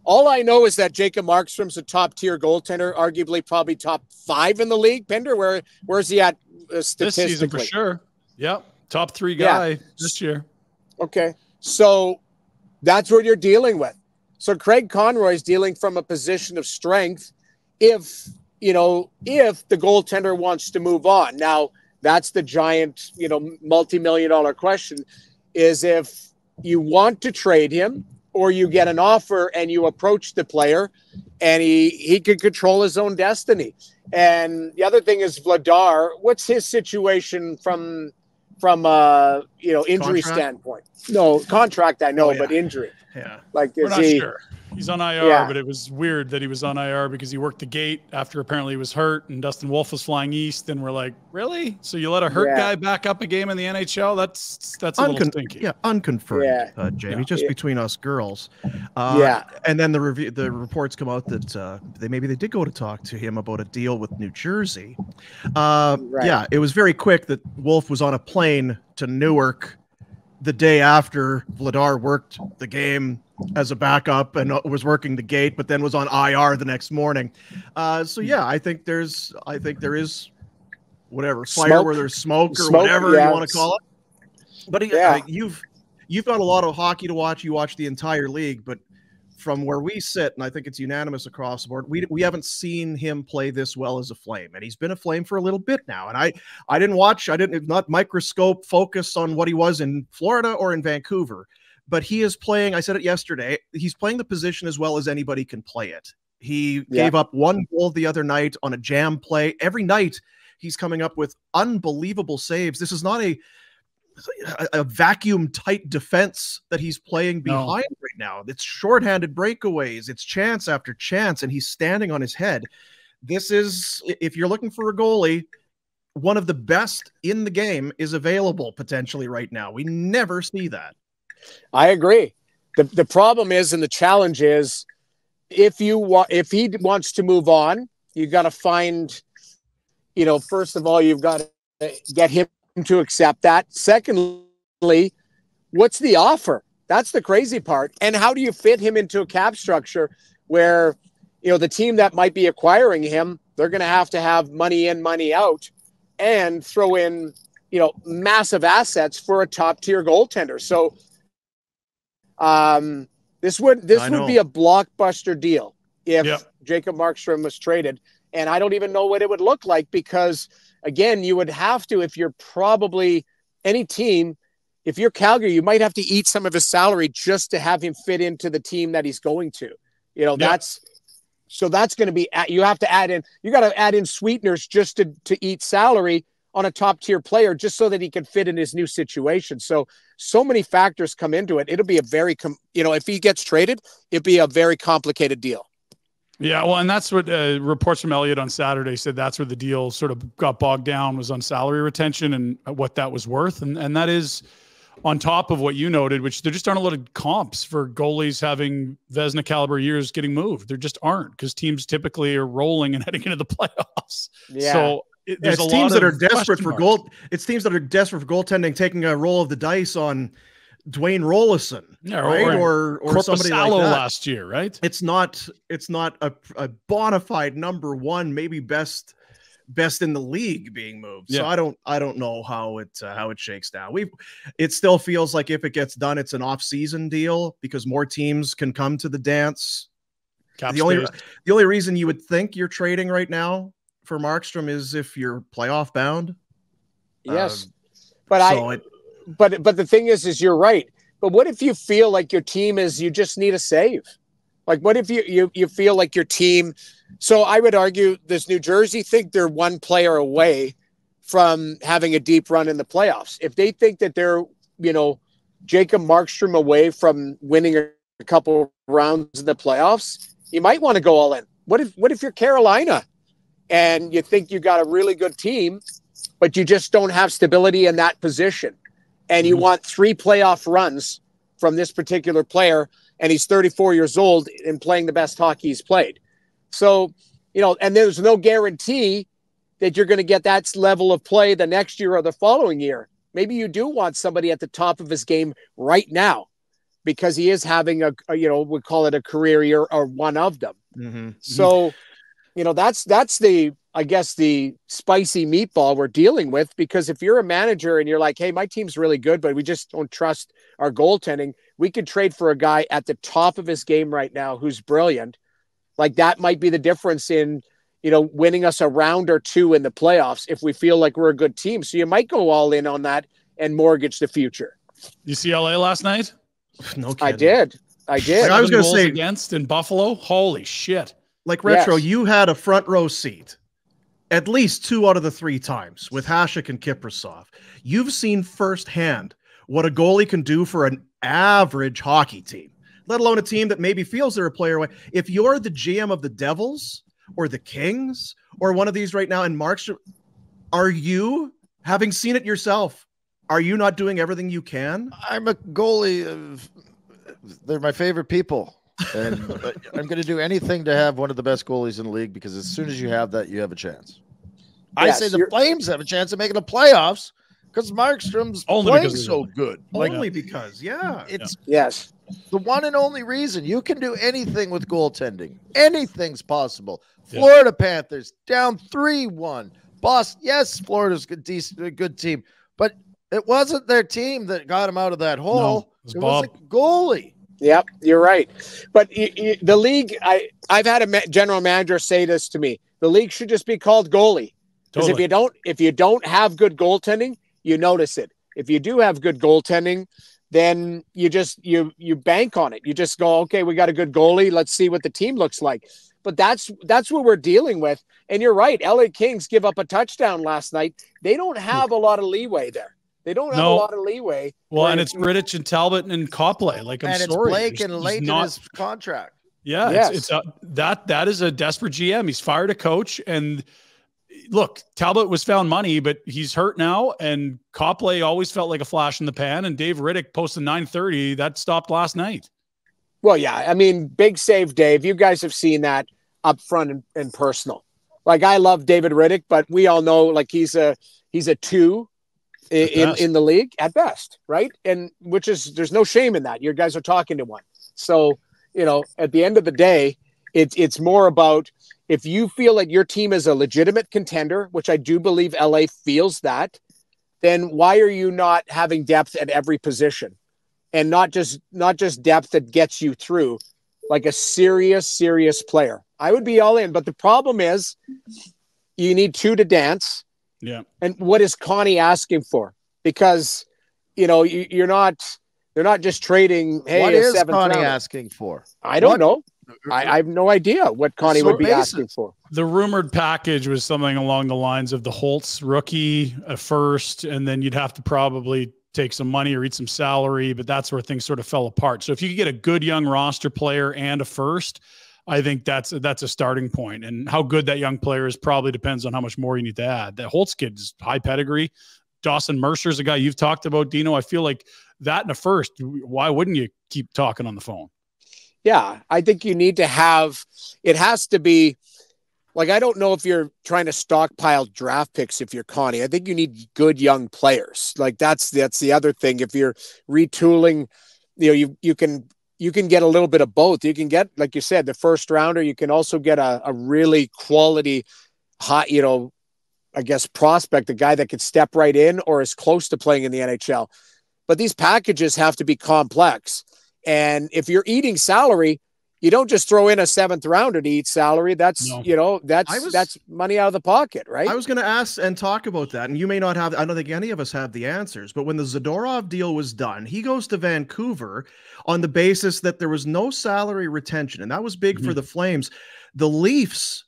All I know is that Jacob Markstrom's a top-tier goaltender, arguably probably top 5 in the league. Pinder, where's he at statistically? This season for sure. Yep, top 3 guy this year. Okay, so that's what you're dealing with. So Craig Conroy's dealing from a position of strength if the goaltender wants to move on. Now, that's the giant, multi-million-dollar question, is if you want to trade him or you get an offer and you approach the player and he can control his own destiny. And the other thing is Vladar. What's his situation from injury Contract? standpoint? No, contract I know, but injury. Yeah. Like, we're is not he sure. He's on IR, but it was weird that he was on IR because he worked the gate after apparently he was hurt, and Dustin Wolf was flying east, and we're like, really? So you let a hurt guy back up a game in the NHL? That's a little stinky. Yeah, unconfirmed, Jamie, just between us girls. And then the reports come out that they did go to talk to him about a deal with New Jersey. Yeah, it was very quick that Wolf was on a plane to Newark the day after Vladar worked the game as a backup and was working the gate, but then was on IR the next morning. I think there is whatever fire where there's smoke or whatever you want to call it. But you've got a lot of hockey to watch. You watch the entire league, but from where we sit, and I think it's unanimous across the board, we haven't seen him play this well as a Flame, and he's been a Flame for a little bit now. And I didn't not microscope focus on what he was in Florida or in Vancouver, but he is playing. I said it yesterday. He's playing the position as well as anybody can play it. He gave up 1 goal the other night on a jam play. Every night he's coming up with unbelievable saves. This is not a vacuum tight defense that he's playing behind right now. It's shorthanded breakaways. It's chance after chance, and he's standing on his head. This is, if you're looking for a goalie, one of the best in the game is available potentially right now. We never see that. I agree. The problem is, and the challenge is, if he wants to move on, you got to find, first of all, you've got to get him to accept that. Secondly, what's the offer? That's the crazy part. And how do you fit him into a cap structure where, the team that might be acquiring him, they're going to have money in, money out, and throw in, massive assets for a top tier goaltender. So this would be a blockbuster deal if Jacob Markstrom was traded. And I don't even know what it would look like because, again, you would have to, if you're probably any team, if you're Calgary, you might have to eat some of his salary just to have him fit into the team that he's going to. That's going to be, you got to add in sweeteners just to eat salary on a top tier player just so that he can fit in his new situation. So many factors come into it. It'll be a very, if he gets traded, it'd be a very complicated deal. Yeah, well, and that's what reports from Elliott on Saturday said. That's where the deal sort of got bogged down, was on salary retention and what that was worth. And that is on top of what you noted, which there just aren't a lot of comps for goalies having Vezina caliber years getting moved. There just aren't, because teams typically are rolling and heading into the playoffs. Yeah. So there's a teams lot that of are desperate for goal. It's teams that are desperate for goaltending, taking a roll of the dice on Dwayne Rollison, right? Or somebody like that last year, right? It's not a bona fide number one, maybe best in the league being moved. Yeah. So I don't know how it shakes down. It still feels like if it gets done, it's an off-season deal because more teams can come to the dance. The only reason you would think you're trading right now for Markstrom is if you're playoff bound. Yes, But the thing is you're right. But what if you feel like your team you just need a save? Like, what if you feel like your team? So I would argue this New Jersey think they're one player away from having a deep run in the playoffs. If they think that they're, Jacob Markstrom away from winning a couple rounds in the playoffs, you might want to go all in. What if you're Carolina and you think you got a really good team, but you just don't have stability in that position? And you want 3 playoff runs from this particular player, and he's 34 years old and playing the best hockey he's played. So, and there's no guarantee that you're going to get that level of play the next year or the following year. Maybe you do want somebody at the top of his game right now. because he is having a we call it a career year or one of them. Mm-hmm. So, that's the, I guess, the spicy meatball we're dealing with, because if you're a manager and you're like, hey, my team's really good, but we just don't trust our goaltending, we could trade for a guy at the top of his game right now who's brilliant. Like, that might be the difference in, winning us a round or two in the playoffs if we feel like we're a good team. So you might go all in on that and mortgage the future. You see LA last night? No kidding. I did. Like, I was going to say, against in Buffalo. Holy shit. Like, Retro, you had a front row seat at least 2 out of the 3 times with Hasek and Kiprasov. You've seen firsthand what a goalie can do for an average hockey team, let alone a team that maybe feels they're a player away. If you're the GM of the Devils or the Kings or one of these right now, and Markstrom, are you, having seen it yourself, are you not doing everything you can? I'm a goalie. They're my favorite people. And I'm going to do anything to have one of the best goalies in the league, because as soon as you have that, you have a chance. Yes, I say the Flames have a chance of making the playoffs because Markstrom's playing so good. Only because, it's yes, the one and only reason. You can do anything with goaltending. Anything's possible. Florida Panthers down 3-1. Boston, yes, Florida's a good team, but it wasn't their team that got him out of that hole. It was a goalie. Yep, you're right. But the league, I've had a general manager say this to me: the league should just be called goalie. Because if you don't have good goaltending, you notice it. If you do have good goaltending, then you just you bank on it. You just go, okay, we got a good goalie. Let's see what the team looks like. But that's what we're dealing with. And you're right. LA Kings give up a touchdown last night. They don't have a lot of leeway there. They don't have a lot of leeway. Well, and it's Rittich and Talbot and Copley. Like, it's Blake and late in his contract. Yeah, yes. That is a desperate GM. He's fired a coach, and look, Talbot was found money, but he's hurt now, and Copley always felt like a flash in the pan, and Dave Riddick posted 930. That stopped last night. Well, yeah, I mean, big save, Dave. You guys have seen that up front and personal. Like, I love David Riddick, but we all know, like, he's a 2 in the league at best, right? And there's no shame in that. You guys are talking to one. So, at the end of the day, it's more about, if you feel like your team is a legitimate contender, which I do believe LA feels that, then why are you not having depth at every position, and not just depth that gets you through, like a serious player? I would be all in, but the problem is you need 2 to dance. Yeah. And what is Connie asking for? Because, they're not just trading. Hey, what is Connie asking for? I don't know. I have no idea what Connie would be asking for. The rumored package was something along the lines of the Holtz rookie, a first, and then you'd have to probably take some money or eat some salary, but that's where things sort of fell apart. So if you could get a good young roster player and a first, I think that's a starting point. And how good that young player is probably depends on how much more you need to add. That Holtz kid's high pedigree. Dawson Mercer's a guy you've talked about, Dino. I feel like that in a first, why wouldn't you keep talking on the phone? Yeah, I think you need to have, it has to be, like, I don't know if you're trying to stockpile draft picks if you're Connie. I think you need good young players. Like, that's the other thing. If you're retooling, you can get a little bit of both. You can get, like you said, the first rounder. You can also get a really quality, hot, I guess, prospect, a guy that could step right in or is close to playing in the NHL. But these packages have to be complex. And if you're eating salary, you don't just throw in a 7th rounder to eat salary. That's, that's money out of the pocket, right? I was going to ask and talk about that. And you may not have, I don't think any of us have the answers, but when the Zadorov deal was done, he goes to Vancouver on the basis that there was no salary retention. And that was big for the Flames. The Leafs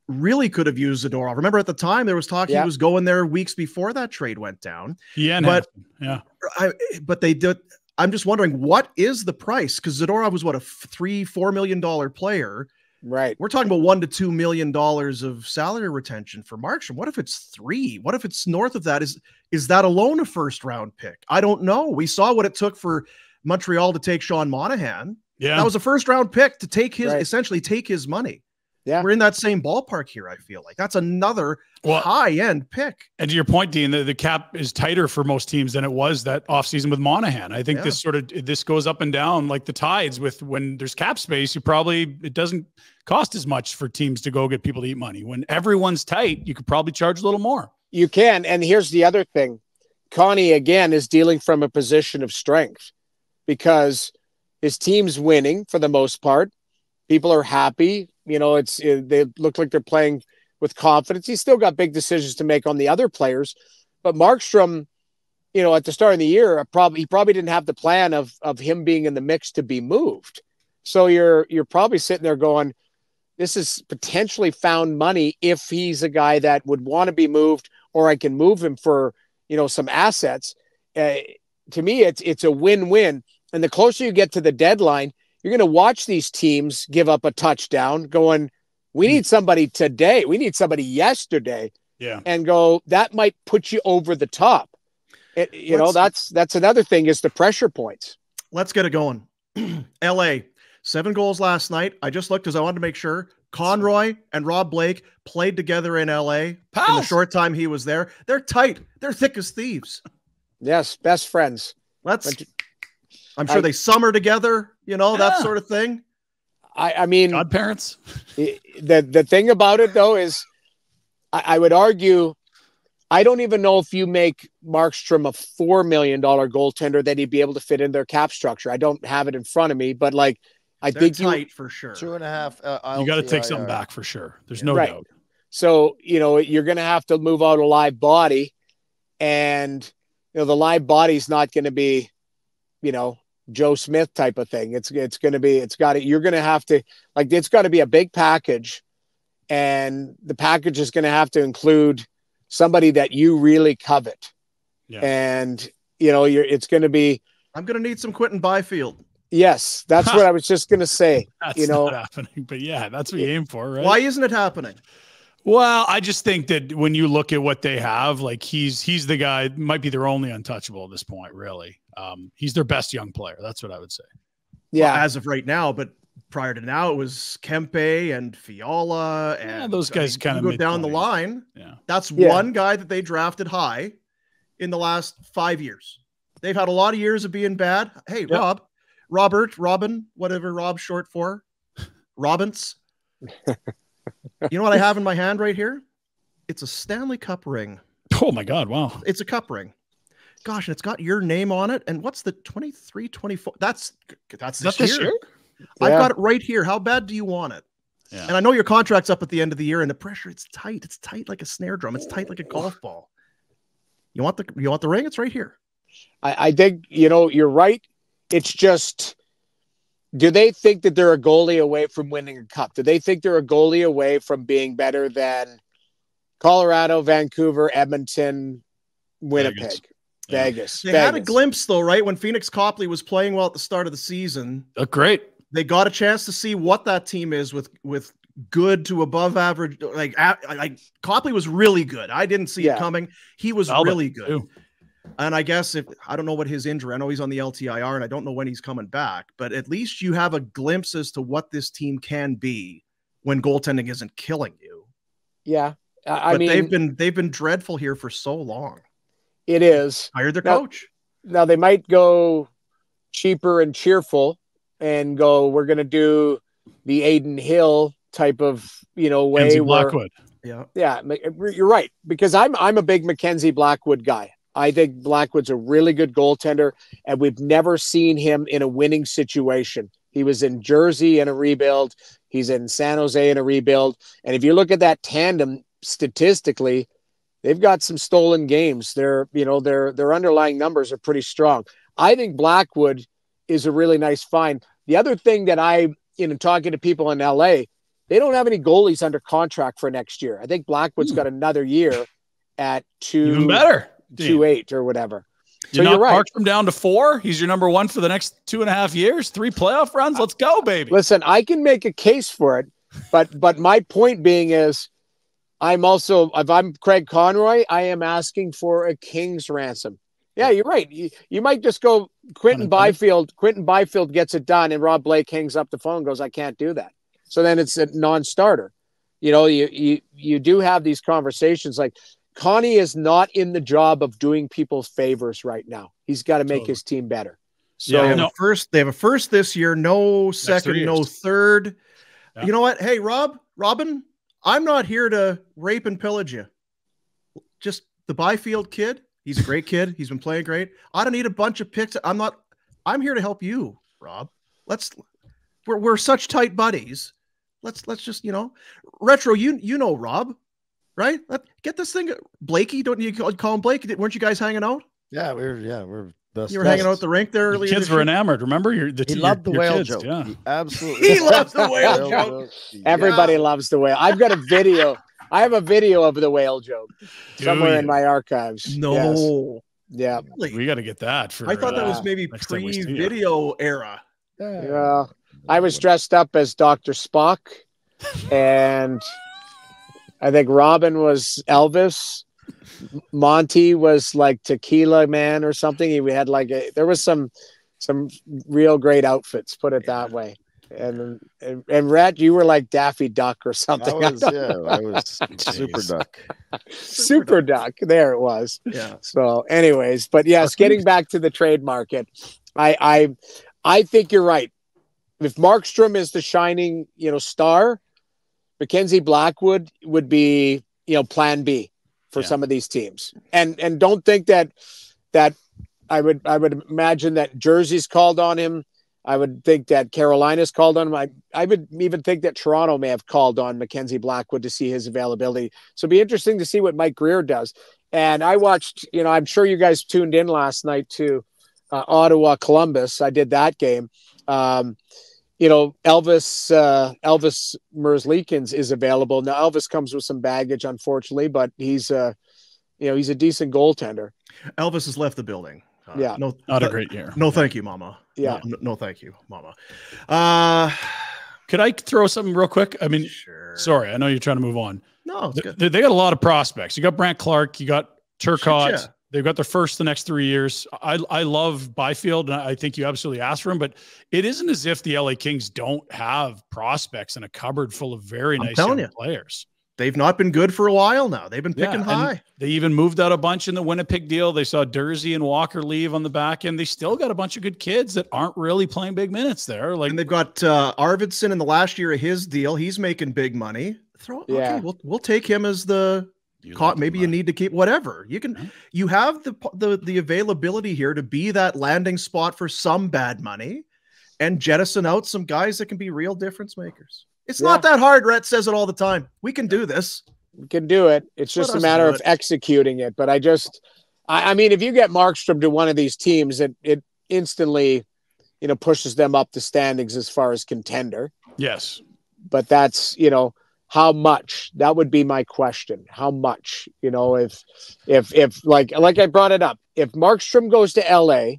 really could have used Zadorov. Remember at the time there was talk he was going there weeks before that trade went down. But they did. I'm just wondering, what is the price? Because Zadorov was what, a $3-4 million player, right? We're talking about $1 to $2 million of salary retention for Markstrom. What if it's $3 million? What if it's north of that? Is that alone a first round pick? I don't know. We saw what it took for Montreal to take Sean Monahan. Yeah, that was a first round pick to take his essentially take his money. Yeah, we're in that same ballpark here. I feel like that's another high-end pick. And to your point, Dean, the cap is tighter for most teams than it was that offseason with Monahan. I think this goes up and down like the tides. With when there's cap space, it doesn't cost as much for teams to go get people to eat money. When everyone's tight, you could probably charge a little more. You can. And here's the other thing. Connie, again, is dealing from a position of strength because his team's winning for the most part. People are happy. They look like they're playing with confidence. He's still got big decisions to make on the other players, but Markstrom, at the start of the year, he probably didn't have the plan of him being in the mix to be moved. So you're probably sitting there going, this is potentially found money if he's a guy that would want to be moved, or I can move him for, some assets. To me, it's a win-win. And the closer you get to the deadline, you're going to watch these teams give up a touchdown going, we need somebody today. We need somebody yesterday. Yeah. And go, that might put you over the top. That's another thing is the pressure points. Let's get it going. LA, 7 goals last night. I just looked because I wanted to make sure Conroy and Rob Blake played together in LA in the short time he was there. They're tight. They're thick as thieves. Yes. Best friends. I'm sure they summer together, that sort of thing. I mean, godparents. The thing about it though is, I would argue, I don't even know if you make Markstrom a $4 million goaltender that he'd be able to fit in their cap structure. I don't have it in front of me, but I think tight for sure. 2.5. You got to take something back for sure. There's no doubt. So you're going to have to move out a live body, and the live body's not going to be, Joe Smith type of thing. It's going to be, you're going to have to, it's got to be a big package, and the package is going to have to include somebody that you really covet. Yeah. And, it's going to be, I'm going to need some Quentin Byfield. Yes. That's what I was just going to say. That's not happening, but yeah, that's what you aim for, right? Why isn't it happening? Well, I just think that when you look at what they have, he's the guy, might be their only untouchable at this point, really. He's their best young player. That's what I would say. Yeah. Well, as of right now, but prior to now, it was Kempe and Fiala. And those guys kind of go down the line. Yeah. That's one guy that they drafted high in the last 5 years. They've had a lot of years of being bad. Hey, yep. Robin, whatever Rob's short for. Robbins. You know what I have in my hand right here? It's a Stanley Cup ring. Oh my God. Wow. It's a cup ring. Gosh, and it's got your name on it. And what's the 23, 24? That's this year? Yeah. I've got it right here. How bad do you want it? Yeah. And I know your contract's up at the end of the year, and the pressure, it's tight. It's tight like a snare drum. It's tight like a golf ball. You want the ring? It's right here. I think, you're right. It's just, do they think that they're a goalie away from winning a cup? Do they think they're a goalie away from being better than Colorado, Vancouver, Edmonton, Winnipeg, Vegas? They had a glimpse though, right? When Phoenix Copley was playing well at the start of the season. Great. They got a chance to see what that team is with good to above average. Like Copley was really good. I didn't see it coming. He was really good. Too. And I guess I don't know what his injury, I know he's on the LTIR and I don't know when he's coming back, but at least you have a glimpse as to what this team can be when goaltending isn't killing you. Yeah. I mean, they've been dreadful here for so long. It is. Hired their coach. Now they might go cheaper and cheerful and go, we're going to do the Aiden Hill type of, way. Blackwood. Yeah. You're right. Because I'm a big Mackenzie Blackwood guy. I think Blackwood's a really good goaltender, and we've never seen him in a winning situation. He was in Jersey in a rebuild. He's in San Jose in a rebuild. And if you look at that tandem statistically, they've got some stolen games. Their underlying numbers are pretty strong. I think Blackwood is a really nice find. The other thing that talking to people in LA, they don't have any goalies under contract for next year. I think Blackwood's got another year at even better. 2.8 or whatever. So you're right. Markstrom down to 4. He's your number 1 for the next 2.5 years. 3 playoff runs. Let's go, baby. Listen, I can make a case for it, but my point being is, if I'm Craig Conroy, I am asking for a king's ransom. Yeah, you're right. You might just go Quentin Byfield. Quentin Byfield gets it done, and Rob Blake hangs up the phone and goes, I can't do that. So then it's a non-starter. You know, you do have these conversations. Like Connie is not in the job of doing people favors right now. He's got to make his team better. So they have a first this year, no second, no third. Yeah. You know what? Hey, Robin, I'm not here to rape and pillage you. Just the Byfield kid. He's a great kid. He's been playing great. I don't need a bunch of picks. I'm here to help you, Rob. We're such tight buddies. Let's just, Retro, you know Rob, right? Get this thing. Blakey, don't you call him Blake? Weren't you guys hanging out? Yeah, we're best. You were hanging out at the rink there earlier. Kids were enamored. Remember, he loved the whale kids, joke. Yeah. He absolutely. He loves the whale joke. Everybody loves the whale. I've got a video. I have a video of the whale joke somewhere in my archives. No. Yes. Yeah. We got to get that. I thought that was maybe pre-video era. Yeah. I was dressed up as Dr. Spock, and I think Robin was Elvis. Monty was like Tequila Man or something. We had there was some real great outfits, put it that way. And Rhett, you were like Daffy Duck or something. I was Super Duck. Super Duck. There it was. Yeah. So anyways, but yes, getting back to the trade market, I think you're right. If Markstrom is the shining, star, Mackenzie Blackwood would be, plan B for some of these teams. And don't think that I would imagine that Jersey's called on him. I would think that Carolina's called on him. I would even think that Toronto may have called on Mackenzie Blackwood to see his availability. So it'd be interesting to see what Mike Greer does. And I watched, I'm sure you guys tuned in last night to Ottawa Columbus. I did that game. Elvis Merzlikins is available. Now Elvis comes with some baggage, unfortunately, but he's a decent goaltender. Elvis has left the building. Not a great year. No, thank you, Mama. Yeah. No, thank you, Mama. Could I throw something real quick? I mean, sure. Sorry, I know you're trying to move on. No, it's good. They got a lot of prospects. You got Brandt Clark, you got Turcotte. Yeah. They've got their first the next 3 years. I love Byfield, and I think you absolutely asked for him, but it isn't as if the LA Kings don't have prospects in a cupboard full of very nice young players. They've not been good for a while now. They've been picking high. They even moved out a bunch in the Winnipeg deal. They saw Dursey and Walker leave on the back end. They still got a bunch of good kids that aren't really playing big minutes there. And they've got Arvidsson in the last year of his deal. He's making big money. Okay, we'll take him as the maybe you need to keep whatever. You have the availability here to be that landing spot for some bad money and jettison out some guys that can be real difference makers. It's not that hard. Rhett says it all the time. We can do this. We can do it. It's just a matter of executing it. But I mean, if you get Markstrom to one of these teams, it instantly, pushes them up the standings as far as contender. Yes. But that's, how much? That would be my question. How much? If like I brought it up, if Markstrom goes to LA,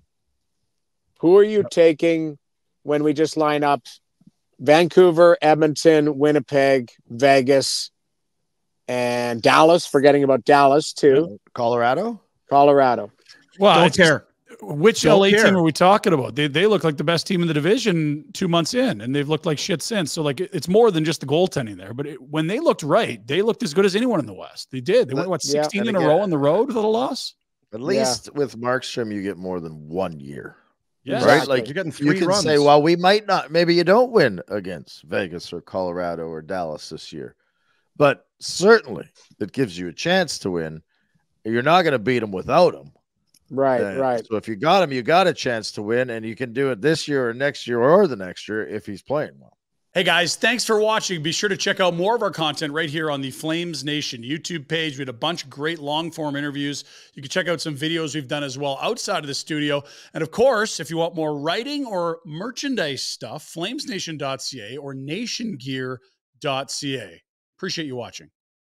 who are you taking when we just line up Vancouver, Edmonton, Winnipeg, Vegas, and Dallas? Forgetting about Dallas too. Colorado. Well, don't care. Which LA team are we talking about? They look like the best team in the division 2 months in, and they've looked like shit since. So it's more than just the goaltending there. But when they looked right, they looked as good as anyone in the West. They did. They went 16 in a row on the road without a loss. At least with Markstrom, you get more than 1 year. Yeah, right. Exactly. Like you're getting 3 you can runs. say, well, we might not. Maybe you don't win against Vegas or Colorado or Dallas this year, but certainly it gives you a chance to win. You're not going to beat them without them. Right. So if you got him, you got a chance to win, and you can do it this year or next year or the next year if he's playing well. Hey guys, thanks for watching. Be sure to check out more of our content right here on the Flames Nation YouTube page. We had a bunch of great long-form interviews. You can check out some videos we've done as well outside of the studio. And of course, if you want more writing or merchandise stuff, flamesnation.ca or nationgear.ca. Appreciate you watching.